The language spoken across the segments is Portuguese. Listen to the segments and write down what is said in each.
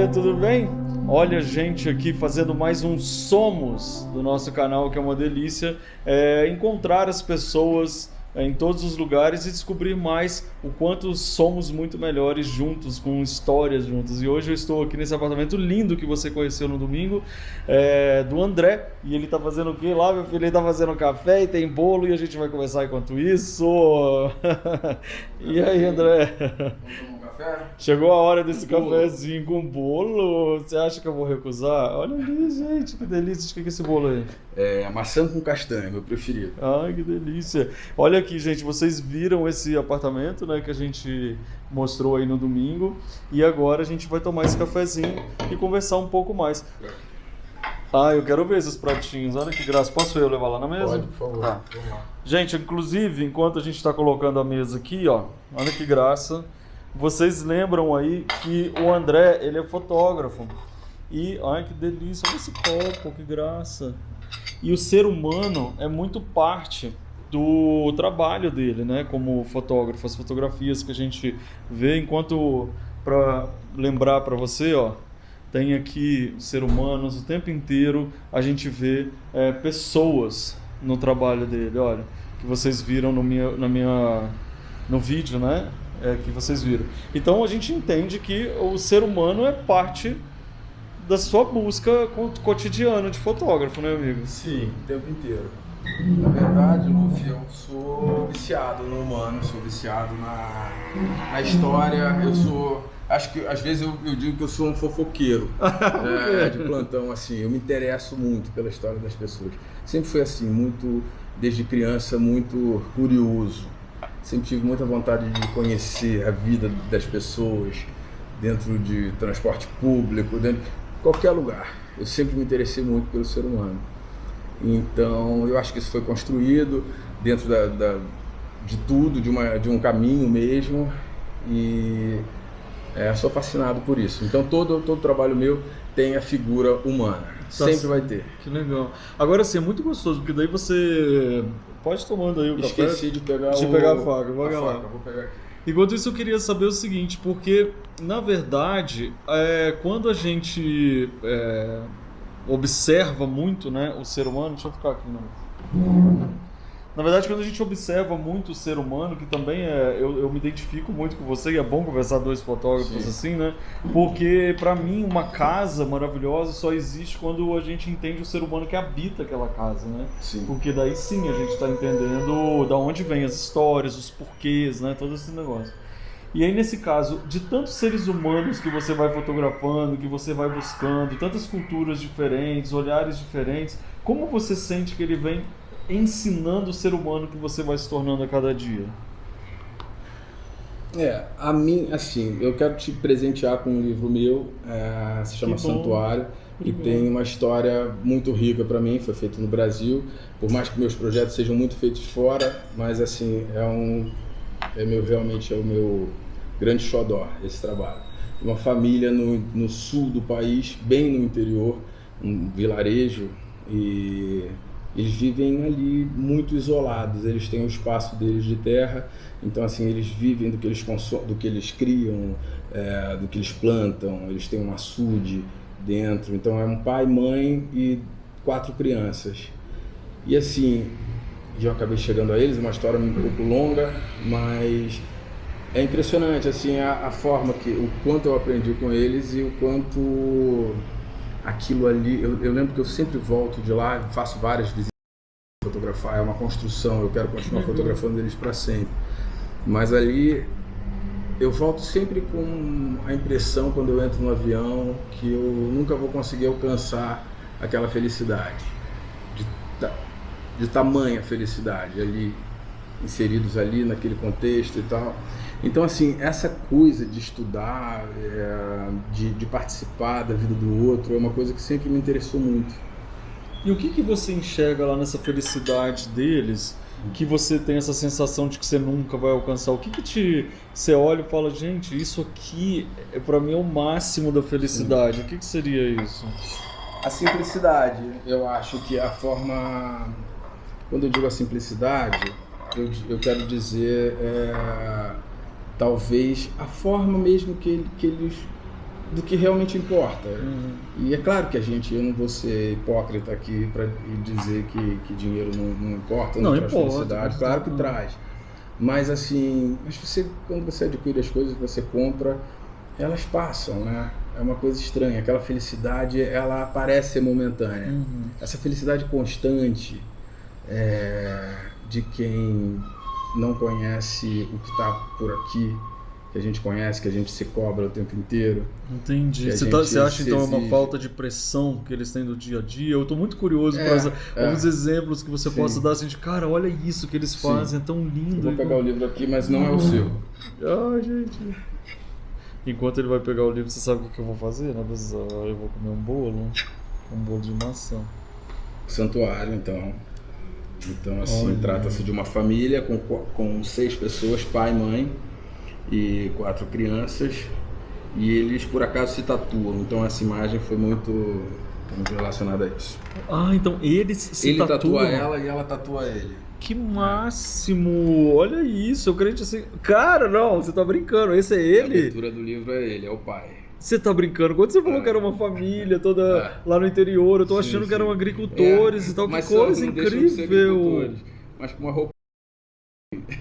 André, tudo bem? Olha a gente aqui fazendo mais um Somos do nosso canal, que é uma delícia encontrar as pessoas em todos os lugares e descobrir mais o quanto somos muito melhores juntos, com histórias juntos. E hoje eu estou aqui nesse apartamento lindo que você conheceu no domingo, do André, e ele tá fazendo o que lá, meu filho? Ele tá fazendo café e tem bolo e a gente vai conversar enquanto isso. E aí, André? Chegou a hora desse cafezinho com bolo. Você acha que eu vou recusar? Olha ali, gente, que delícia. O que é esse bolo aí? É maçã com castanha, meu preferido. Ai, que delícia. Olha aqui, gente, vocês viram esse apartamento, né, que a gente mostrou aí no domingo. E agora a gente vai tomar esse cafezinho e conversar um pouco mais. Ah, eu quero ver esses pratinhos. Olha que graça. Posso eu levar lá na mesa? Pode, por favor. Tá. Gente, inclusive, enquanto a gente está colocando a mesa aqui, ó, olha que graça. Vocês lembram aí que o André, ele é fotógrafo. E, ai que delícia, olha esse copo, que graça. E o ser humano é muito parte do trabalho dele, né? Como fotógrafo, as fotografias que a gente vê. Enquanto, para lembrar para você, ó, tem aqui ser humanos o tempo inteiro. A gente vê pessoas no trabalho dele, olha, que vocês viram no vídeo, né? Que vocês viram. Então a gente entende que o ser humano é parte da sua busca cotidiana de fotógrafo, né, amigo? Sim, o tempo inteiro. Na verdade, Luffy, eu sou viciado no humano, sou viciado na história, acho que às vezes eu digo que eu sou um fofoqueiro de plantão, assim, eu me interesso muito pela história das pessoas. Sempre fui assim, muito, desde criança, muito curioso. Sempre tive muita vontade de conhecer a vida das pessoas dentro de transporte público, dentro de qualquer lugar. Eu sempre me interessei muito pelo ser humano. Então, eu acho que isso foi construído dentro de tudo, de um caminho mesmo. E sou fascinado por isso. Então, todo trabalho meu tem a figura humana. Sempre vai ter. Que legal. Agora sim, é muito gostoso, porque daí você pode ir tomando aí o café. Esqueci de pegar a faca. Vou pegar aqui. Enquanto isso, eu queria saber o seguinte, porque, na verdade, quando a gente observa muito, né, o ser humano... Deixa eu ficar aqui, não. Na verdade, quando a gente observa muito o ser humano, que também eu me identifico muito com você, e é bom conversar dois fotógrafos Sim. assim, né? Porque, pra mim, uma casa maravilhosa só existe quando a gente entende o ser humano que habita aquela casa, né? Sim. Porque daí sim a gente está entendendo da onde vem as histórias, os porquês, né? Todo esse negócio. E aí, nesse caso, de tantos seres humanos que você vai fotografando, que você vai buscando, tantas culturas diferentes, olhares diferentes, como você sente que ele vem ensinando o ser humano que você vai se tornando a cada dia? A mim, assim, eu quero te presentear com um livro meu, se chama Santuário, e tem uma história muito rica para mim, foi feito no Brasil, por mais que meus projetos sejam muito feitos fora, mas assim, realmente é o meu grande xodó, esse trabalho. Uma família no sul do país, bem no interior, um vilarejo, e eles vivem ali muito isolados, eles têm o espaço deles de terra, então assim, eles vivem do que eles consomem, do que eles criam, do que eles plantam, eles têm um açude dentro, então é um pai, mãe e 4 crianças. E assim, eu acabei chegando a eles, uma história um pouco longa, mas é impressionante assim, a forma o quanto eu aprendi com eles e o quanto aquilo ali, eu lembro que eu sempre volto de lá, faço várias visitas, fotografar, é uma construção, eu quero continuar fotografando eles para sempre. Mas ali eu volto sempre com a impressão, quando eu entro no avião, que eu nunca vou conseguir alcançar aquela felicidade, de tamanha felicidade ali, inseridos ali naquele contexto e tal. Então assim, essa coisa de estudar, de participar da vida do outro, é uma coisa que sempre me interessou muito. E o que você enxerga lá nessa felicidade deles, que você tem essa sensação de que você nunca vai alcançar? O que você olha e fala, gente, isso aqui pra mim é o máximo da felicidade? Sim. O que seria isso? A simplicidade, eu acho que a forma... Quando eu digo a simplicidade, eu quero dizer talvez a forma mesmo que eles do que realmente importa. E é claro que eu não vou ser hipócrita aqui para dizer que dinheiro não importa, não traz felicidade, claro que traz. Mas assim, quando você adquire as coisas que você compra, elas passam, né? É uma coisa estranha, aquela felicidade, ela parece ser momentânea. Essa felicidade constante de quem não conhece o que está por aqui, que a gente conhece, que a gente se cobra o tempo inteiro. Entendi. Você acha então uma falta de pressão que eles têm do dia a dia? Eu estou muito curioso para alguns exemplos que você possa dar assim, de cara, olha isso que eles fazem, é tão lindo. Eu vou pegar o livro aqui, mas não é o seu. Ah, gente. Enquanto ele vai pegar o livro, você sabe o que eu vou fazer, né? Eu vou comer um bolo de maçã. Santuário, então. Então, assim, trata-se de uma família com 6 pessoas, pai, mãe e 4 crianças, e eles por acaso se tatuam, então essa imagem foi muito relacionada a isso. Ah, então eles se tatuam? Ele tatua ela e ela tatua ele. Que máximo! Olha isso, eu acredito assim... Cara, não, você tá brincando, esse é ele? A abertura do livro é ele, é o pai. Você tá brincando? Quando você falou que era uma família toda lá no interior, eu tô achando que eram agricultores e tal, que coisa incrível! Mas com uma roupa...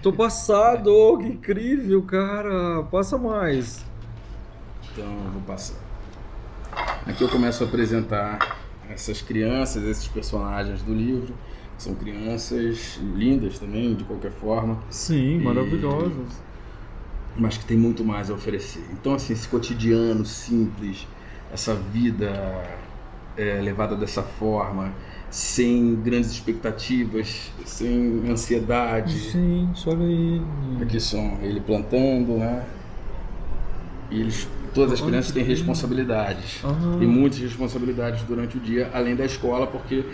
Tô passado, que incrível, cara! Passa mais. Então, eu vou passar. Aqui eu começo a apresentar essas crianças, esses personagens do livro. São crianças lindas também, de qualquer forma. Sim, maravilhosas. Mas que tem muito mais a oferecer. Então, assim, esse cotidiano simples, essa vida levada dessa forma, sem grandes expectativas, sem ansiedade. Sim, só ele. Aqui são ele plantando, né? E todas as crianças têm responsabilidades. Tem muitas responsabilidades durante o dia, além da escola, porque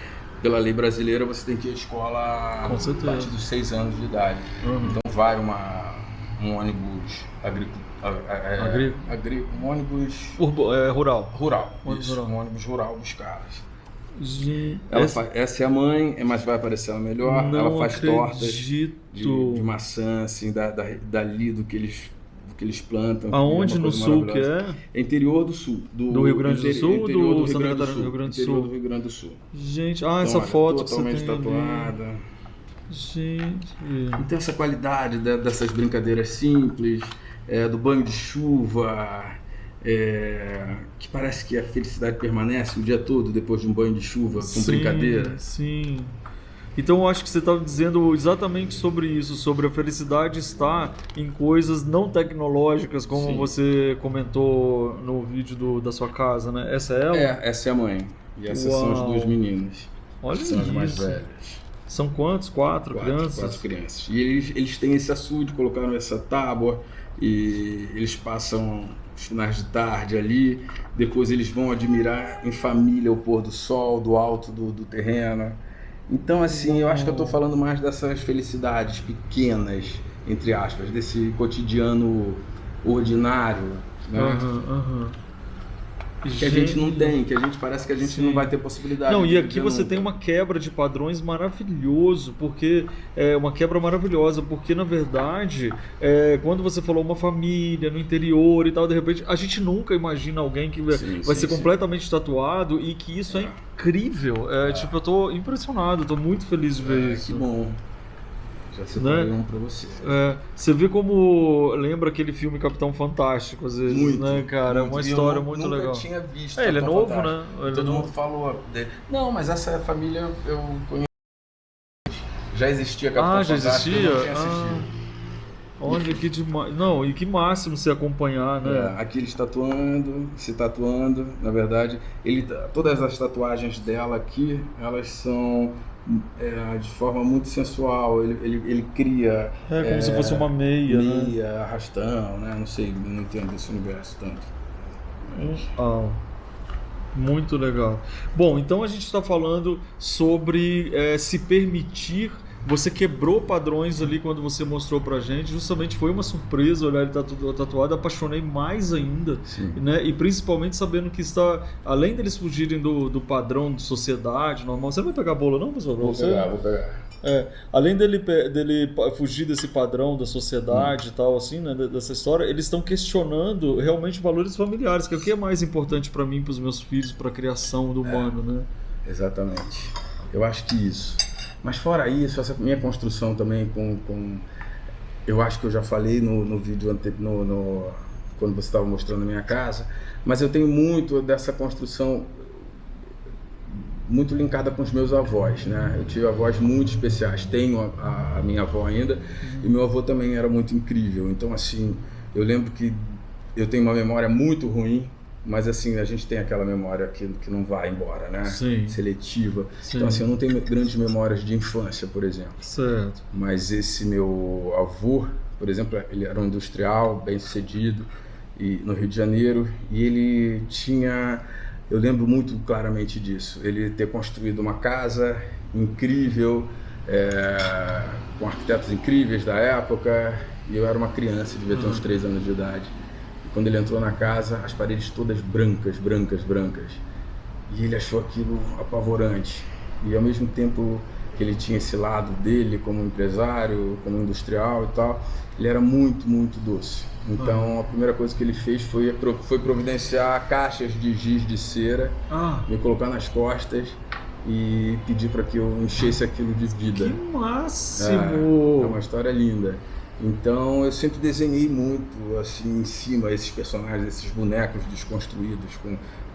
pela lei brasileira você tem que ir à escola a partir dos 6 anos de idade. Então vai um ônibus um ônibus rural. Um ônibus rural buscá-las. Essa é a mãe, mas vai aparecer ela melhor. Ela faz tortas de maçã, assim, dali do que eles plantam. Aonde no sul que é? É interior do sul. Do Rio Grande do Sul ou do Rio Grande do Sul? Rio Grande do Sul? Interior do Rio Grande do Sul. Gente, essa foto que você tem tatuada. Gente. Então essa qualidade dessas brincadeiras simples, do banho de chuva, que parece que a felicidade permanece o dia todo depois de um banho de chuva, com brincadeira. Sim. Então eu acho que você estava dizendo exatamente sobre isso, sobre a felicidade estar em coisas não tecnológicas, como você comentou no vídeo da sua casa, né? Essa é ela? Essa é a mãe. E essas são as 2 meninas. Olha que são as mais velhas. São quantos? 4 crianças? 4 crianças. E eles têm esse açude, colocaram essa tábua e eles passam os finais de tarde ali. Depois eles vão admirar em família o pôr do sol do alto do terreno. Então, assim, eu acho que eu estou falando mais dessas felicidades pequenas, entre aspas, desse cotidiano ordinário, né? Que a gente não tem, que a gente parece que a gente não vai ter possibilidade. Não, e aqui você tem uma quebra de padrões maravilhoso, porque uma quebra maravilhosa, porque na verdade, quando você falou uma família no interior e tal, de repente, a gente nunca imagina alguém que vai ser completamente tatuado e que isso é incrível. Tipo, eu tô impressionado, tô muito feliz de ver isso. Que bom. Já separei um pra você. Você vê como lembra aquele filme Capitão Fantástico, às vezes, muito, né, cara? É uma história muito legal. Eu nunca tinha visto. Ele é novo, né? Todo mundo falou dele. Não, mas essa família eu conheço. Já existia Capitão Fantástico. Já existia? Eu não tinha assistido. Olha que demais. Não, e que máximo se acompanhar, né? Aqui eles se tatuando. Na verdade, todas as tatuagens dela aqui, elas são de forma muito sensual. Ele cria... como se fosse uma meia, né? Arrastão, né? Não sei, não entendo esse universo tanto. Muito legal. Bom, então a gente está falando sobre se permitir você quebrou padrões ali quando você mostrou pra gente, justamente foi uma surpresa olhar ele tatuado, apaixonei mais ainda, né? E principalmente sabendo que está, além deles fugirem do padrão de sociedade normal, você não vai pegar a bola não, pessoal? Vou pegar. Além dele fugir desse padrão da sociedade e tal, assim, né, dessa história, eles estão questionando realmente valores familiares, que é o que é mais importante para mim, para os meus filhos, para a criação do humano, né? Exatamente. Eu acho que isso. Mas fora isso, essa minha construção também eu acho que eu já falei no vídeo quando você estava mostrando a minha casa, mas eu tenho muito dessa construção muito linkada com os meus avós, né? Eu tive avós muito especiais, tenho a minha avó ainda, e meu avô também era muito incrível. Então, assim, eu lembro que eu tenho uma memória muito ruim, mas assim, a gente tem aquela memória que não vai embora, né? Sim. Seletiva. Sim. Então, assim, eu não tenho grandes memórias de infância, por exemplo. Certo. Mas esse meu avô, por exemplo, ele era um industrial, bem-sucedido, no Rio de Janeiro, e ele tinha... Eu lembro muito claramente disso, ele ter construído uma casa incrível, com arquitetos incríveis da época, e eu era uma criança, devia ter uns 3 anos de idade. E quando ele entrou na casa, as paredes todas brancas, e ele achou aquilo apavorante. E ao mesmo tempo que ele tinha esse lado dele como empresário, como industrial e tal, ele era muito, muito doce. Então a primeira coisa que ele fez foi providenciar caixas de giz de cera, me colocar nas costas e pedir para que eu enchesse aquilo de vida. Que máximo! É uma história linda. Então eu sempre desenhei muito assim em cima esses personagens, esses bonecos desconstruídos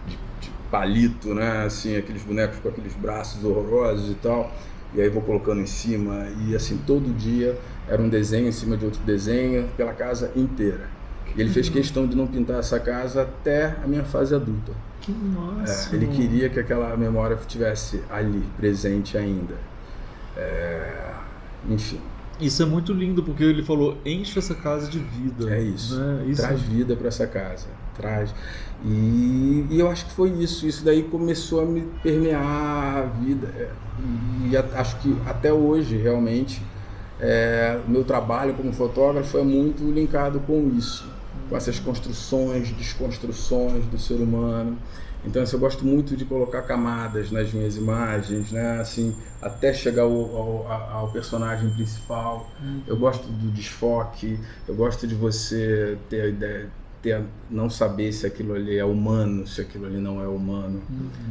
de palito, né? Assim, aqueles bonecos com aqueles braços horrorosos e tal. E aí vou colocando em cima, e assim, todo dia era um desenho em cima de outro desenho, pela casa inteira. E ele fez questão de não pintar essa casa até a minha fase adulta. Que massa! Ele queria que aquela memória estivesse ali, presente ainda. Enfim. Isso é muito lindo, porque ele falou, enche essa casa de vida. É isso. Né? Traz vida para essa casa. Traz. E eu acho que foi isso. Isso daí começou a me permear a vida. E acho que até hoje, realmente, o meu trabalho como fotógrafo é muito linkado com isso. Com essas construções, desconstruções do ser humano. Então, assim, eu gosto muito de colocar camadas nas minhas imagens, né? Assim, até chegar ao personagem principal. Eu gosto do desfoque, eu gosto de você ter a ideia, não saber se aquilo ali é humano, se aquilo ali não é humano.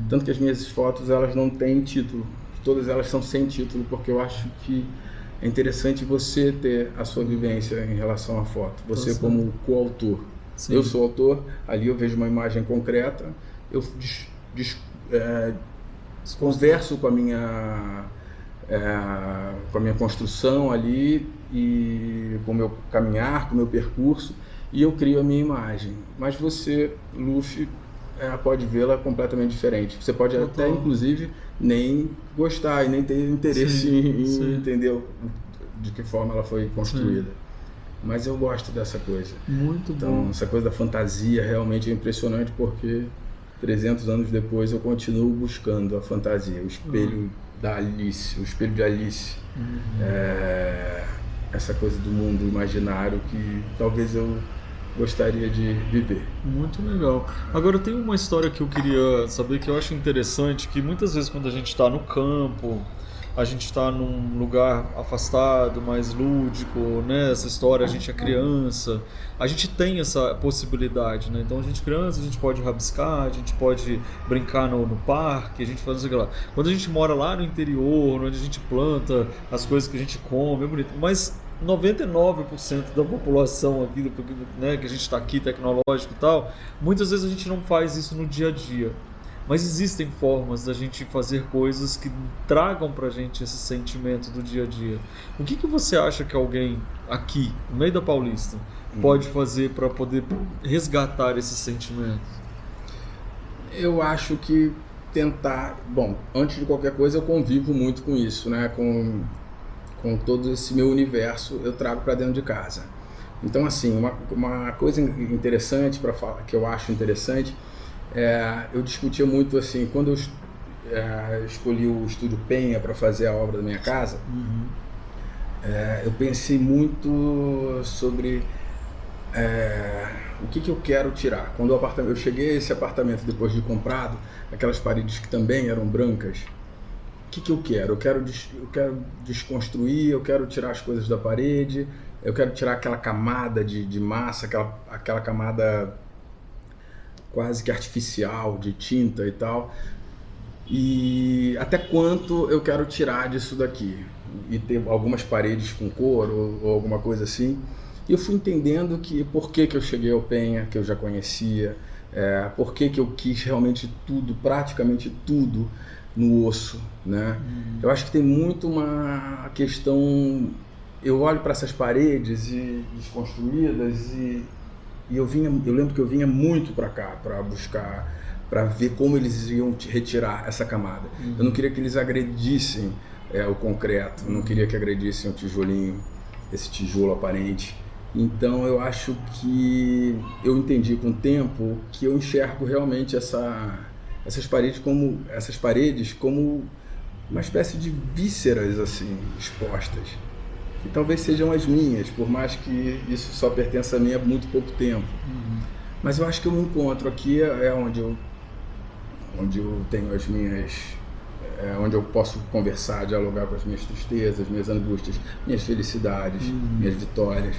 Tanto que as minhas fotos, elas não têm título. Todas elas são sem título, porque eu acho que é interessante você ter a sua vivência em relação à foto. Você como coautor. Eu sou autor, ali eu vejo uma imagem concreta, eu converso com a minha construção ali, e com o meu caminhar, com o meu percurso, e eu crio a minha imagem. Mas você, Luffy, pode vê-la completamente diferente. Você pode até, inclusive, nem gostar e nem ter interesse em entender de que forma ela foi construída. Mas eu gosto dessa coisa. Muito bom. Então, essa coisa da fantasia realmente é impressionante, porque 300 anos depois eu continuo buscando a fantasia, o espelho da Alice, o espelho de Alice. Essa coisa do mundo imaginário que talvez eu gostaria de viver. Muito legal. Agora tem uma história que eu queria saber, que eu acho interessante, que muitas vezes quando a gente está no campo, a gente está num lugar afastado, mais lúdico, né? Essa história, a gente é criança, a gente tem essa possibilidade, né? Então a gente criança, a gente pode rabiscar, a gente pode brincar no parque, a gente faz isso aqui lá. Quando a gente mora lá no interior, onde a gente planta as coisas que a gente come, é bonito, mas 99% da população aqui, né, que a gente está aqui, tecnológico e tal, muitas vezes a gente não faz isso no dia a dia. Mas existem formas da gente fazer coisas que tragam pra gente esse sentimento do dia a dia. O que você acha que alguém aqui, no meio da Paulista, pode fazer para poder resgatar esses sentimentos? Eu acho que tentar... Bom, antes de qualquer coisa eu convivo muito com isso, né? Com todo esse meu universo eu trago para dentro de casa. Então, assim, uma coisa interessante para falar, que eu acho interessante, eu discutia muito assim, quando eu escolhi o Estúdio Penha para fazer a obra da minha casa, eu pensei muito sobre o que eu quero tirar. Quando eu cheguei a esse apartamento depois de comprado, aquelas paredes que também eram brancas, o que eu quero? Eu quero desconstruir, eu quero tirar as coisas da parede, eu quero tirar aquela camada de massa, aquela camada quase que artificial de tinta e tal. E até quanto eu quero tirar disso daqui? E ter algumas paredes com cor ou alguma coisa assim. E eu fui entendendo que por que eu cheguei ao Penha, que eu já conhecia, por que eu quis realmente tudo, praticamente tudo no osso, né? Eu acho que tem muito uma questão. Eu olho para essas paredes desconstruídas e eu lembro que eu vinha muito para cá para buscar, para ver como eles iam retirar essa camada. Eu não queria que eles agredissem o concreto, eu não queria que agredissem o tijolinho, esse tijolo aparente. Então eu acho que eu entendi com o tempo que eu enxergo realmente essas paredes como uma espécie de vísceras assim expostas. E talvez sejam as minhas, por mais que isso só pertença a mim há muito pouco tempo. Mas eu acho que eu me encontro aqui, onde eu tenho as minhas... onde eu posso conversar, dialogar com as minhas tristezas, minhas angústias, minhas felicidades, minhas vitórias.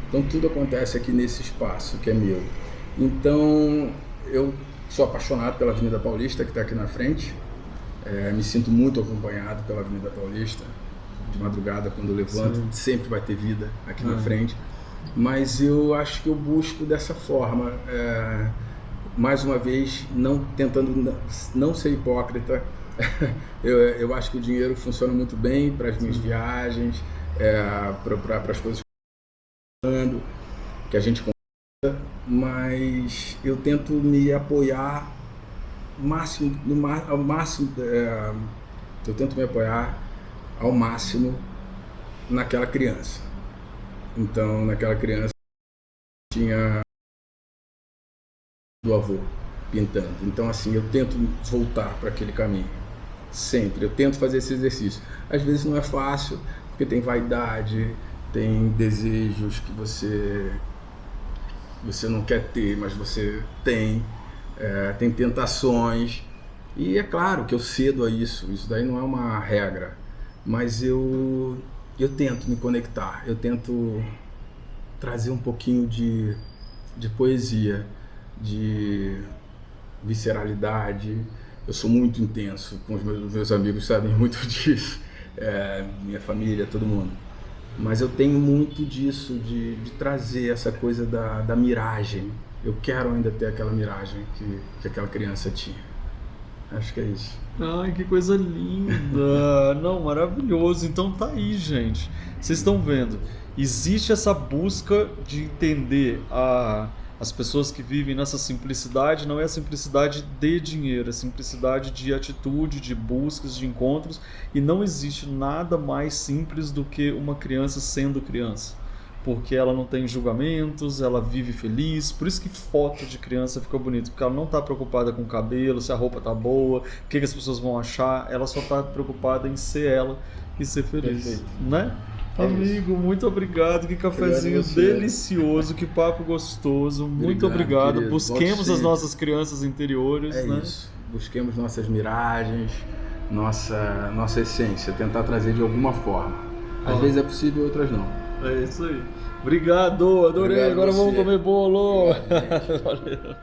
Então tudo acontece aqui nesse espaço que é meu. Então eu sou apaixonado pela Avenida Paulista, que está aqui na frente. Me sinto muito acompanhado pela Avenida Paulista. De madrugada, quando eu levanto, sempre vai ter vida aqui na frente. Mas eu acho que eu busco dessa forma, mais uma vez, tentando não ser hipócrita. Eu acho que o dinheiro funciona muito bem para as minhas viagens, para as coisas que a gente conta, mas eu tento me apoiar ao máximo, eu tento me apoiar ao máximo naquela criança. Então, naquela criança tinha do avô pintando. Então, assim, eu tento voltar para aquele caminho. Sempre. Eu tento fazer esse exercício. Às vezes não é fácil, porque tem vaidade, tem desejos que você não quer ter, mas você tem. Tem tentações. E é claro que eu cedo a isso. Isso daí não é uma regra. Mas eu tento me conectar, eu tento trazer um pouquinho de poesia, de visceralidade. Eu sou muito intenso, com os meus amigos sabem muito disso, minha família, todo mundo. Mas eu tenho muito disso, de trazer essa coisa da miragem. Eu quero ainda ter aquela miragem que aquela criança tinha. Acho que é isso. Ai, que coisa linda! Não, maravilhoso. Então tá aí, gente. Vocês estão vendo. Existe essa busca de entender as pessoas que vivem nessa simplicidade. Não é a simplicidade de dinheiro, é a simplicidade de atitude, de buscas, de encontros. E não existe nada mais simples do que uma criança sendo criança. Porque ela não tem julgamentos, ela vive feliz. Por isso que foto de criança fica bonita, porque ela não está preocupada com o cabelo, se a roupa tá boa, o que as pessoas vão achar. Ela só está preocupada em ser ela e ser feliz. Perfeito. Né? Amigo, muito obrigado. Que cafezinho delicioso, que papo gostoso. Muito obrigado. Querido. Busquemos as nossas crianças interiores. Né? Isso. Busquemos nossas miragens, nossa essência, tentar trazer de alguma forma. Às vezes é possível, outras não. É isso aí. Obrigado, adorei. Obrigado. Agora vamos comer bolo. Valeu.